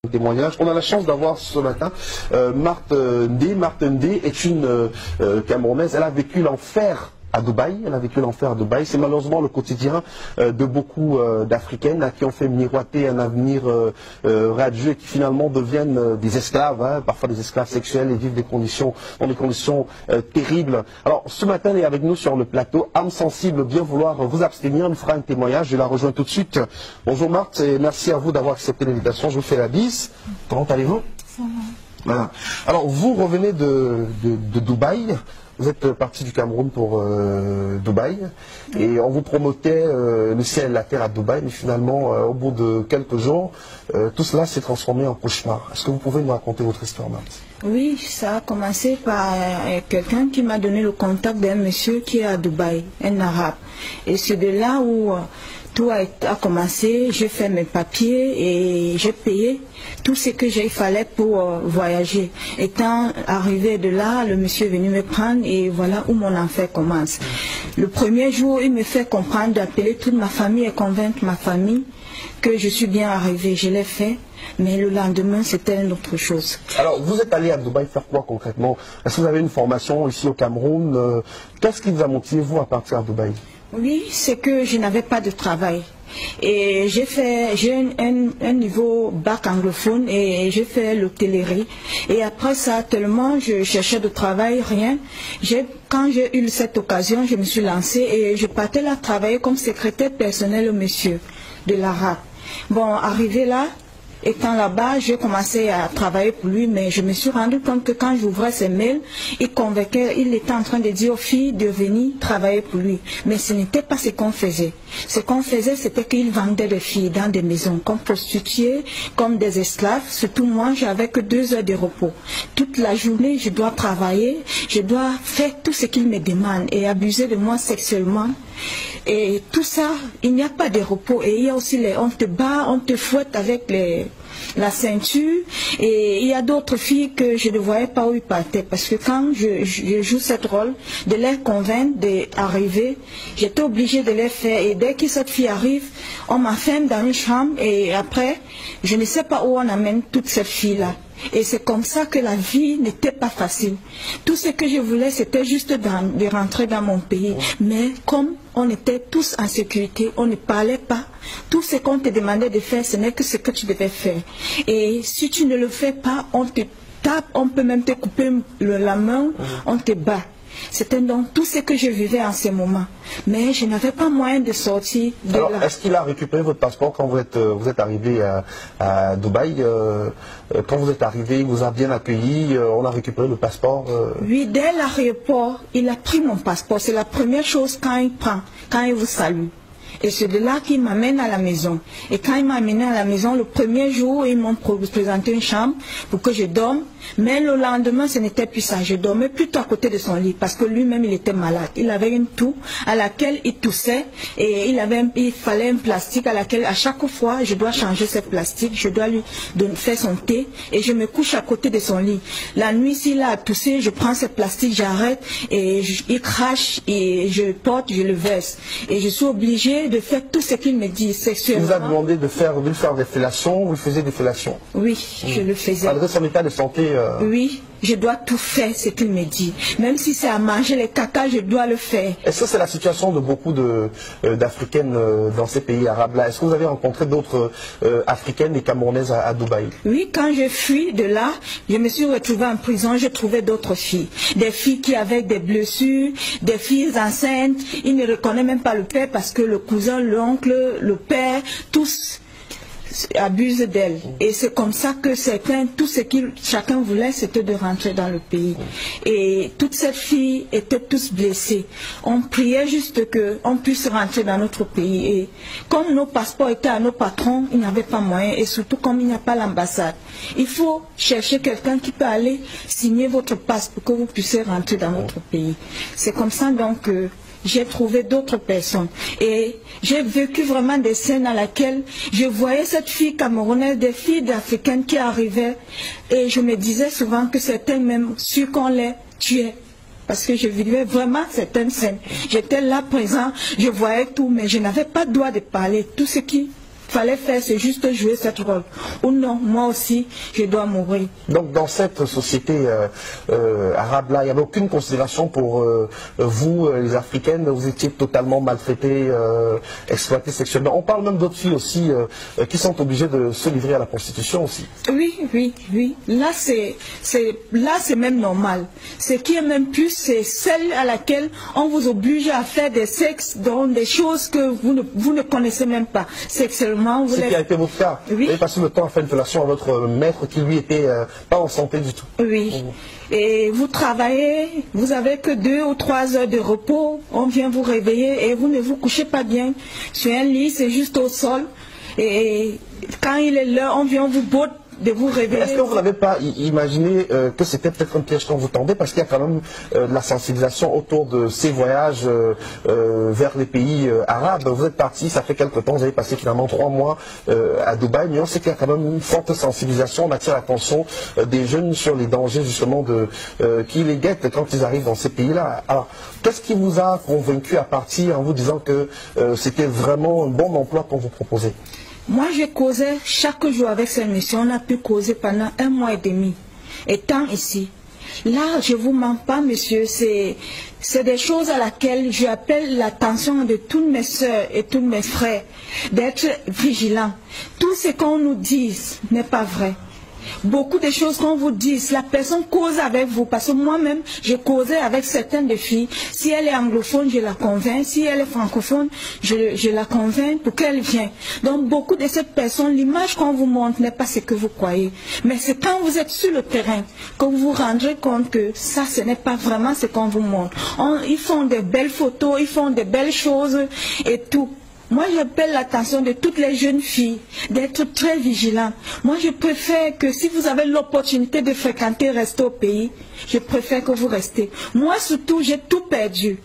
Témoignage. On a la chance d'avoir ce matin Marthe Ndé. Marthe Ndé est une Camerounaise. Elle a vécu l'enfer à Dubaï. C'est malheureusement le quotidien de beaucoup d'Africaines qui ont fait miroiter un avenir radieux et qui finalement deviennent des esclaves, parfois des esclaves sexuels, et vivent dans des conditions terribles. Alors ce matin, elle est avec nous sur le plateau. Âme sensible, bien vouloir vous abstenir. Elle fera un témoignage. Je la rejoins tout de suite. Bonjour Marthe et merci à vous d'avoir accepté l'invitation. Je vous fais la bise. Comment allez-vous? Ça va. Voilà. Alors vous revenez de Dubaï. Vous êtes parti du Cameroun pour Dubaï et on vous promotait le ciel et la terre à Dubaï, mais finalement, au bout de quelques jours, tout cela s'est transformé en cauchemar. Est-ce que vous pouvez nous raconter votre histoire, Marthe? Oui, ça a commencé par quelqu'un qui m'a donné le contact d'un monsieur qui est à Dubaï, un arabe. Et c'est de là où tout a commencé. J'ai fait mes papiers et j'ai payé tout ce que il fallait pour voyager. Étant arrivé de là, le monsieur est venu me prendre et voilà où mon enfer commence. Le premier jour, il me fait comprendre d'appeler toute ma famille et convaincre ma famille que je suis bien arrivée. Je l'ai fait, mais le lendemain, c'était une autre chose. Alors, vous êtes allé à Dubaï faire quoi concrètement? Est-ce que vous avez une formation ici au Cameroun? Qu'est-ce qui vous a motivé, vous, à partir à Dubaï? Oui, c'est que je n'avais pas de travail. Et j'ai un niveau bac anglophone et j'ai fait l'hôtellerie. Et après ça, tellement je cherchais de travail, rien. Quand j'ai eu cette occasion, je me suis lancée et je partais là travailler comme secrétaire personnel au monsieur de l'arabe. Bon, arrivé là, étant là-bas, j'ai commencé à travailler pour lui, mais je me suis rendu compte que quand j'ouvrais ses mails, il était en train de dire aux filles de venir travailler pour lui. Mais ce n'était pas ce qu'on faisait. Ce qu'on faisait, c'était qu'il vendait des filles dans des maisons, comme prostituées, comme des esclaves. Surtout moi, j'avais que 2 heures de repos. Toute la journée, je dois travailler, je dois faire tout ce qu'il me demande et abuser de moi sexuellement. Et tout ça, il n'y a pas de repos. Et il y a aussi on te bat, on te fouette avec la ceinture. Et il y a d'autres filles que je ne voyais pas où ils partaient. Parce que quand je joue ce rôle, de les convaincre d'arriver, j'étais obligée de les faire. Et dès que cette fille arrive, on m'enferme dans une chambre. Et après, je ne sais pas où on amène toutes ces filles-là. Et c'est comme ça que la vie n'était pas facile. Tout ce que je voulais, c'était juste de rentrer dans mon pays. Mais comme on était tous en sécurité, on ne parlait pas. Tout ce qu'on te demandait de faire, ce n'est que ce que tu devais faire. Et si tu ne le fais pas, on te tape, on peut même te couper la main, on te bat. C'était donc tout ce que je vivais en ce moment. Mais je n'avais pas moyen de sortir de là. Alors, est-ce qu'il a récupéré votre passeport quand vous êtes arrivé à Dubaï? Quand vous êtes arrivé, il vous a bien accueilli, on a récupéré le passeport? Oui, dès l'aéroport, il a pris mon passeport. C'est la première chose quand il vous salue. Et c'est de là qu'il m'amène à la maison. Et quand il m'a amené à la maison, le premier jour, ils m'ont présenté une chambre pour que je dorme. Mais le lendemain, ce n'était plus ça. Je dormais plutôt à côté de son lit parce que lui-même, il était malade. Il avait une toux à laquelle il toussait et il fallait un plastique à laquelle, à chaque fois, je dois changer ce plastique. Je dois lui faire son thé et je me couche à côté de son lit. La nuit, s'il a toussé, je prends ce plastique, j'arrête et il crache et je porte, je le verse. Et je suis obligée de faire tout ce qu'il me dit sexuellement. Il vous a demandé de lui faire des fellations, vous faisiez des fellations? Oui, je le faisais. Malgré son état de santé? Oui, je dois tout faire ce qu'il me dit. Même si c'est à manger les caca, je dois le faire. Est-ce que c'est la situation de beaucoup d'Africaines dans ces pays arabes-là? Est-ce que vous avez rencontré d'autres Africaines et Camerounaises à Dubaï? Oui, quand je fuis de là, je me suis retrouvée en prison, j'ai trouvé d'autres filles. Des filles qui avaient des blessures, des filles enceintes. Ils ne reconnaissent même pas le père parce que le cousin, l'oncle, le père, tous abusent d'elle. Et c'est comme ça que tout ce que chacun voulait, c'était de rentrer dans le pays. Et toutes ces filles étaient tous blessées. On priait juste qu'on puisse rentrer dans notre pays. Et comme nos passeports étaient à nos patrons, il n'y avait pas moyen. Et surtout comme il n'y a pas l'ambassade. Il faut chercher quelqu'un qui peut aller signer votre passe pour que vous puissiez rentrer dans notre pays. C'est comme ça donc que j'ai trouvé d'autres personnes. Et j'ai vécu vraiment des scènes dans lesquelles je voyais cette fille camerounaise, des filles africaines qui arrivaient. Et je me disais souvent que c'était même sûr qu'on les tuait. Parce que je vivais vraiment certaines scènes. J'étais là présent, je voyais tout, mais je n'avais pas le droit de parler. Tout ce qui fallait faire, c'est juste jouer cette rôle. Ou non, moi aussi, je dois mourir. Donc dans cette société arabe-là, il n'y avait aucune considération pour vous, les Africaines, vous étiez totalement maltraitées, exploitées sexuellement. On parle même d'autres filles aussi qui sont obligées de se livrer à la prostitution aussi. Oui, oui, oui. Là, c'est même normal. Ce qui est même plus, c'est celle à laquelle on vous oblige à faire des sexes dans des choses que vous ne connaissez même pas. Sexuellement, Ce qui a été votre cas. Oui. Vous avez passé le temps à faire une relation à votre maître qui lui était pas en santé du tout. Oui. Et vous travaillez, vous avez que 2 ou 3 heures de repos, on vient vous réveiller et vous ne vous couchez pas bien sur un lit, c'est juste au sol. Et quand il est l'heure, on vient vous botte de vous réveiller. Est-ce que vous n'avez pas imaginé que c'était peut-être un piège qu'on vous tendait, parce qu'il y a quand même de la sensibilisation autour de ces voyages vers les pays arabes. Vous êtes parti, ça fait quelques temps, vous avez passé finalement 3 mois à Dubaï, mais on sait qu'il y a quand même une forte sensibilisation, on attire l'attention des jeunes sur les dangers justement qui les guettent quand ils arrivent dans ces pays-là. Alors, qu'est-ce qui vous a convaincu à partir en vous disant que c'était vraiment un bon emploi qu'on vous proposait? Moi, je causais chaque jour avec cette mission. On a pu causer pendant 1 mois et demi, étant ici. Là, je ne vous mens pas, monsieur, c'est des choses à laquelle j'appelle l'attention de toutes mes soeurs et tous mes frères, d'être vigilants. Tout ce qu'on nous dit n'est pas vrai. Beaucoup de choses qu'on vous dit, la personne cause avec vous, parce que moi-même, je causais avec certaines des filles. Si elle est anglophone, je la convainc. Si elle est francophone, je la convainc pour qu'elle vienne. Donc, beaucoup de ces personnes, l'image qu'on vous montre n'est pas ce que vous croyez. Mais c'est quand vous êtes sur le terrain que vous vous rendrez compte que ça, ce n'est pas vraiment ce qu'on vous montre. Ils font de belles photos, ils font de belles choses et tout. Moi, j'appelle l'attention de toutes les jeunes filles d'être très vigilantes. Moi, je préfère que si vous avez l'opportunité de fréquenter, rester au pays, je préfère que vous restez. Moi, surtout, j'ai tout perdu.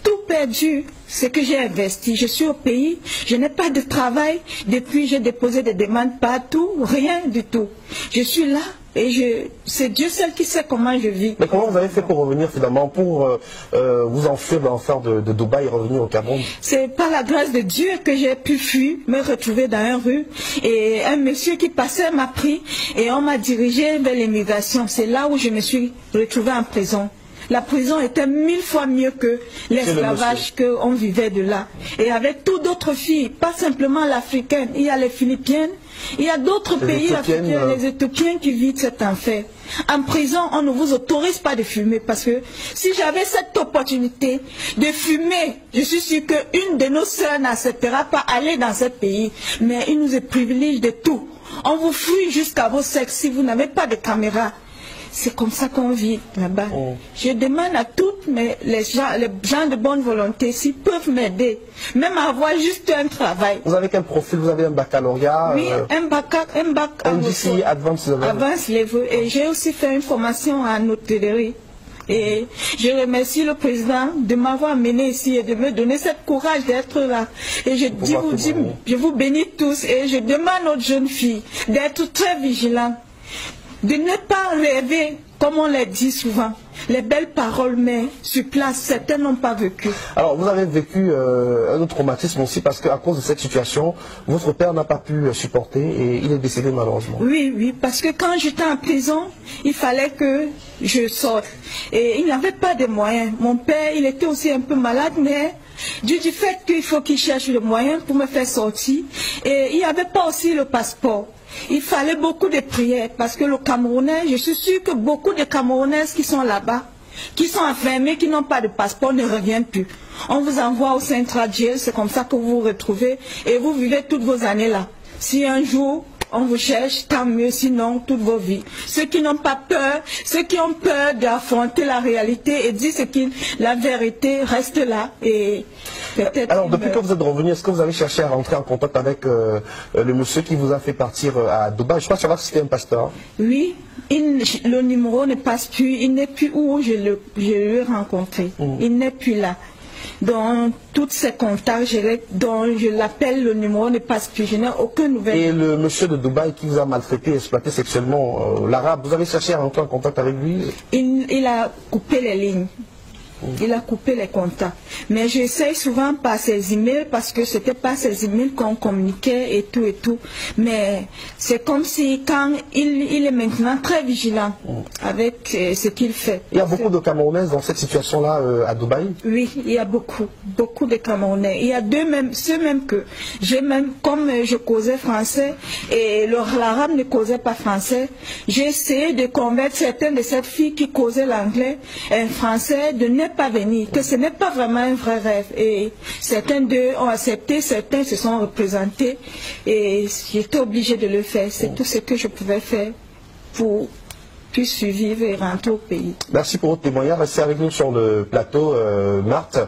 Tout perdu, ce que j'ai investi. Je suis au pays, je n'ai pas de travail. Depuis, j'ai déposé des demandes partout, rien du tout. Je suis là. Et c'est Dieu seul qui sait comment je vis. Mais comment vous avez fait pour revenir finalement, pour vous enfuir de l'enfer de Dubaï et revenir au Cameroun? C'est par la grâce de Dieu que j'ai pu fuir, me retrouver dans une rue. Et un monsieur qui passait m'a pris et on m'a dirigé vers l'immigration. C'est là où je me suis retrouvée en prison. La prison était 1000 fois mieux que l'esclavage qu'on vivait de là. Et avec toutes d'autres filles, pas simplement l'africaine, il y a les Philippiennes, il y a d'autres pays africains, les Éthiopiens qui vivent cet enfer. En prison, on ne vous autorise pas de fumer parce que si j'avais cette opportunité de fumer, je suis sûre qu'une de nos sœurs n'acceptera pas aller dans ce pays. Mais il nous privilège de tout. On vous fouille jusqu'à vos sexes si vous n'avez pas de caméra. C'est comme ça qu'on vit là-bas. Je demande à toutes les gens de bonne volonté s'ils peuvent m'aider, même à avoir juste un travail. Vous avez quel profil? Vous avez un baccalauréat? Oui, un bac NDC Advanced Level. Advanced Level. Et j'ai aussi fait une formation en hôtellerie. Et je remercie le président de m'avoir amené ici et de me donner ce courage d'être là. Et je vous bénis tous et je demande aux jeunes filles d'être très vigilantes. De ne pas rêver, comme on l'a dit souvent, les belles paroles, mais sur place, certains n'ont pas vécu. Alors, vous avez vécu un autre traumatisme aussi, parce qu'à cause de cette situation, votre père n'a pas pu supporter et il est décédé malheureusement. Oui, oui, parce que quand j'étais en prison, il fallait que je sorte. Et il n'avait pas de moyens. Mon père, il était aussi un peu malade, mais du fait qu'il faut qu'il cherche le moyen pour me faire sortir. Et il n'y avait pas aussi le passeport. Il fallait beaucoup de prières parce que le Camerounais, je suis sûre que beaucoup de Camerounaises qui sont là-bas, qui sont enfermées, qui n'ont pas de passeport, ne reviennent plus. On vous envoie au Central Jail, c'est comme ça que vous vous retrouvez et vous vivez toutes vos années là. Si un jour on vous cherche, tant mieux, sinon toute vos vies. Ceux qui n'ont pas peur, ceux qui ont peur d'affronter la réalité et dire la vérité reste là et peut-être. Alors depuis que vous êtes revenu, est-ce que vous avez cherché à rentrer en contact avec le monsieur qui vous a fait partir à Dubaï? Je crois savoir que c'était un pasteur. Oui, le numéro ne passe plus, il n'est plus où je l'ai rencontré. Il n'est plus là. Dans tous ces contacts, dont je l'appelle, le numéro ne passe plus, je n'ai aucune nouvelle. Et le monsieur de Dubaï qui vous a maltraité, exploité sexuellement, l'arabe, vous avez cherché à rentrer en contact avec lui? Il a coupé les lignes. Il a coupé les contacts. Mais j'essaye souvent par ses emails parce que c'était pas ses emails qu'on communiquait et tout et tout. Mais c'est comme si quand il est maintenant très vigilant avec ce qu'il fait. Il y a beaucoup de Camerounaises dans cette situation-là à Dubaï? Oui, il y a beaucoup de Camerounais. Il y a ceux même que j'ai même, comme je causais français et l'arabe ne causait pas français, j'ai essayé de convaincre certaines de ces filles qui causaient l'anglais et le français de ne pas venir, que ce n'est pas vraiment un vrai rêve. Et certains d'eux ont accepté, certains se sont représentés et j'étais obligée de le faire. C'est tout ce que je pouvais faire pour puisse survivre et rentrer au pays. Merci pour votre témoignage. Restez avec nous sur le plateau, Marthe.